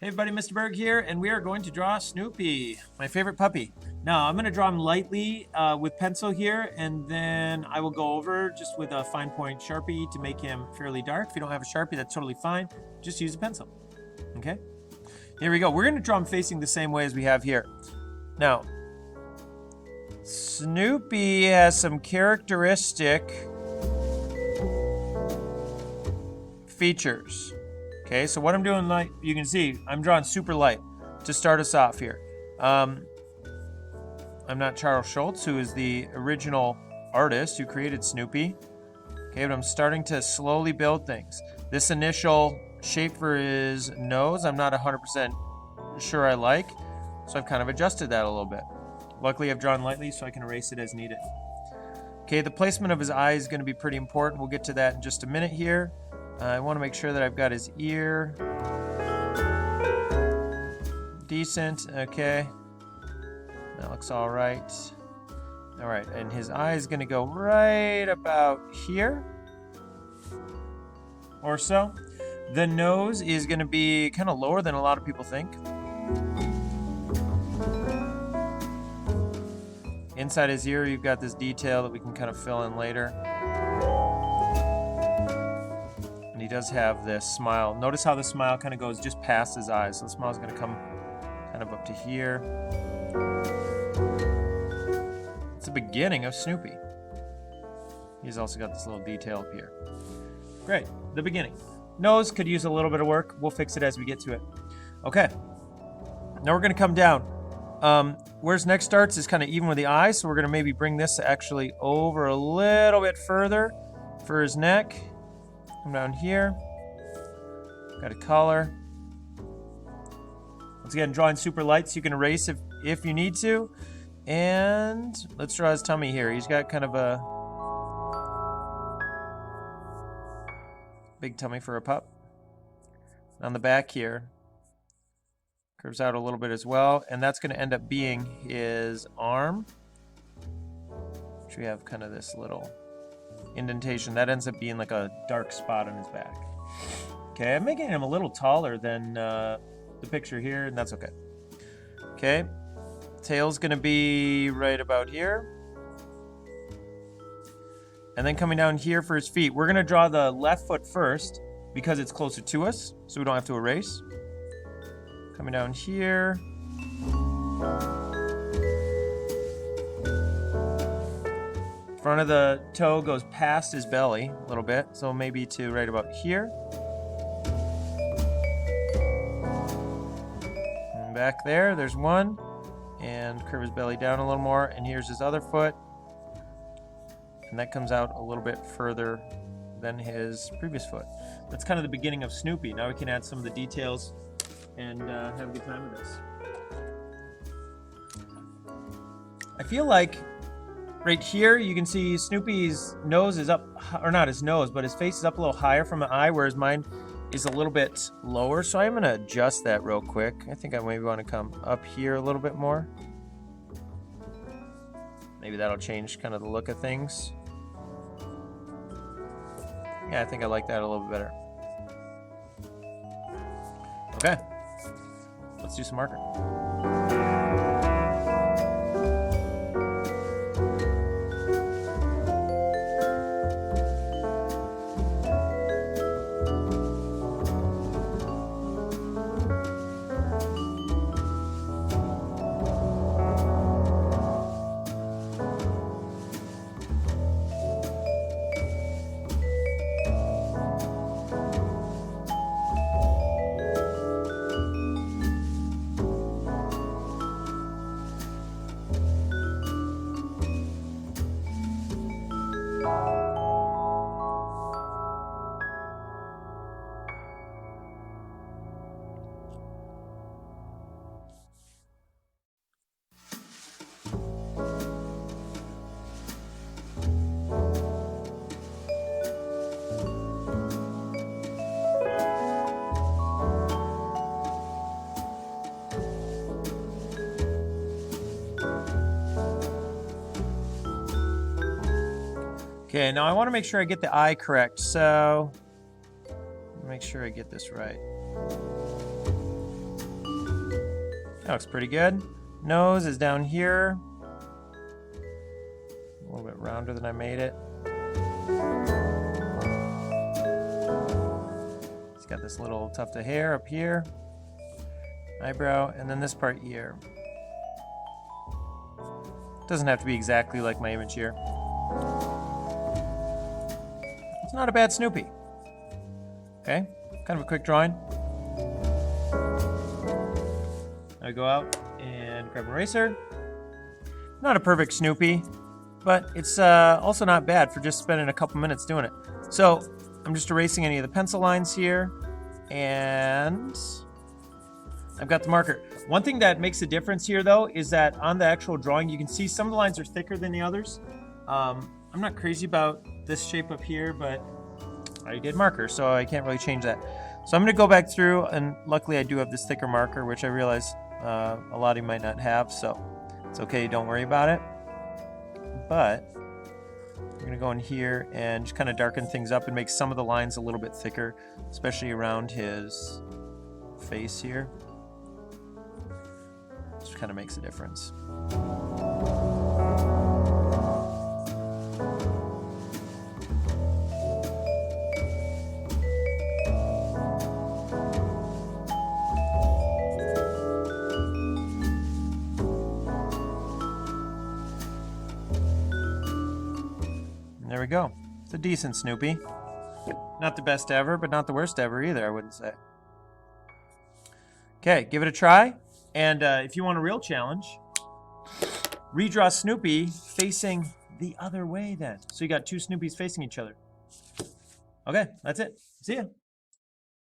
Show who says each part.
Speaker 1: Hey everybody, Mr. Berg here, and we are going to draw Snoopy, my favorite puppy. Now, I'm going to draw him lightly with pencil here, and then I will go over just with a fine point Sharpie to make him fairly dark. If you don't have a Sharpie, that's totally fine. Just use a pencil, okay? Here we go. We're going to draw him facing the same way as we have here. Now, Snoopy has some characteristic features. Okay, so what I'm doing, like you can see, I'm drawing super light to start us off here. I'm not Charles Schultz, who is the original artist who created Snoopy. Okay, but I'm starting to slowly build things. This initial shape for his nose, I'm not 100% sure I like, so I've kind of adjusted that a little bit. Luckily, I've drawn lightly, so I can erase it as needed. Okay, the placement of his eye is going to be pretty important. We'll get to that in just a minute here. I want to make sure that I've got his ear decent. Okay, that looks all right. All right, and his eye is going to go right about here or so. The nose is going to be kind of lower than a lot of people think. Inside his ear, you've got this detail that we can kind of fill in later. And he does have this smile. Notice how the smile kind of goes just past his eyes. So the smile's going to come kind of up to here. It's the beginning of Snoopy. He's also got this little detail up here. Great, the beginning. Nose could use a little bit of work. We'll fix it as we get to it. Okay, now we're going to come down. Where his neck starts is kind of even with the eye, so we're going to maybe bring this actually over a little bit further for his neck. Come down here. Got a collar. Once again, drawing super light, so you can erase if you need to. And let's draw his tummy here. He's got kind of a big tummy for a pup. On the back here, curves out a little bit as well, and that's going to end up being his arm, which we have kind of this little indentation. That ends up being like a dark spot on his back. Okay, I'm making him a little taller than the picture here, and that's okay. Okay, tail's going to be right about here. And then coming down here for his feet, we're going to draw the left foot first because it's closer to us, so we don't have to erase. Coming down here. Front of the toe goes past his belly a little bit, so maybe to right about here. And back there's one. And curve his belly down a little more, and here's his other foot. And that comes out a little bit further than his previous foot. That's kind of the beginning of Snoopy. Now we can add some of the details and have a good time with this. I feel like right here you can see Snoopy's nose is up, or not his nose, but his face is up a little higher from the eye, whereas mine is a little bit lower. So I'm going to adjust that real quick. I think I maybe want to come up here a little bit more. Maybe that'll change kind of the look of things. Yeah, I think I like that a little bit better. Okay. Let's do some marker. Okay, now I want to make sure I get the eye correct, so make sure I get this right. That looks pretty good. Nose is down here. A little bit rounder than I made it. It's got this little tuft of hair up here. Eyebrow, and then this part ear. Doesn't have to be exactly like my image here. It's not a bad Snoopy. Okay, kind of a quick drawing. I go out and grab an eraser. Not a perfect Snoopy, but it's also not bad for just spending a couple minutes doing it. So I'm just erasing any of the pencil lines here, and I've got the marker. One thing that makes a difference here, though, is that on the actual drawing, you can see some of the lines are thicker than the others. I'm not crazy about this shape up here, but I did marker, so I can't really change that. So I'm going to go back through, and luckily I do have this thicker marker, which I realize a lot of you might not have, so it's okay, don't worry about it. But I'm going to go in here and just kind of darken things up and make some of the lines a little bit thicker, especially around his face here. Just kind of makes a difference. There we go. It's a decent Snoopy. Not the best ever, but not the worst ever either, I wouldn't say. Okay, give it a try. And if you want a real challenge, redraw Snoopy facing the other way then. So you got two Snoopies facing each other. Okay, that's it. See ya.